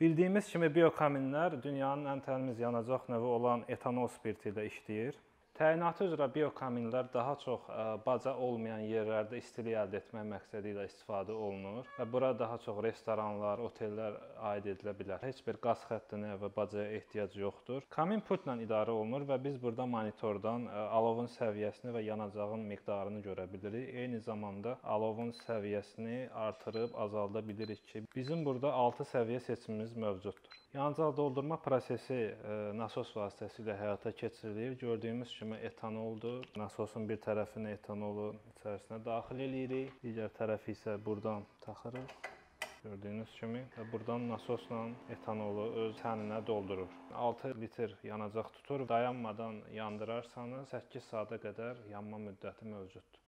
Bildiyimiz kimi biokaminlər dünyanın ən təmiz yanacaq növü olan etanol spirti ilə işləyir. Təyinatı üzrə biokaminlər daha çox baca olmayan yerlərdə istilik əldə etmək məqsədi ilə istifadə olunur və bura daha çox restoranlar, otellər aid edilə bilər. Heç bir qaz xəttinə və bacaya ehtiyac yoxdur. Kamin pultla idarə olunur və biz burada monitordan alovun səviyyəsini və yanacağın miqdarını görə bilirik. Eyni zamanda alovun səviyyəsini artırıb azalda bilirik ki, bizim burada 6 səviyyə seçimimiz mövcuddur. Yanacaq doldurma prosesi nasos vasitəsilə həyata keçirilir. Gördüyümüz kimi etanoldur. Nasosun bir tərəfini etanolu içərisinə daxil edirik. Digər tərəfi isə buradan taxırıq. Gördüyünüz kimi və buradan nasosla etanolu öz təninə doldurur. 6 litr yanacaq tutur. Dayanmadan yandırarsanız 8 saata qədər yanma müddəti mövcuddur.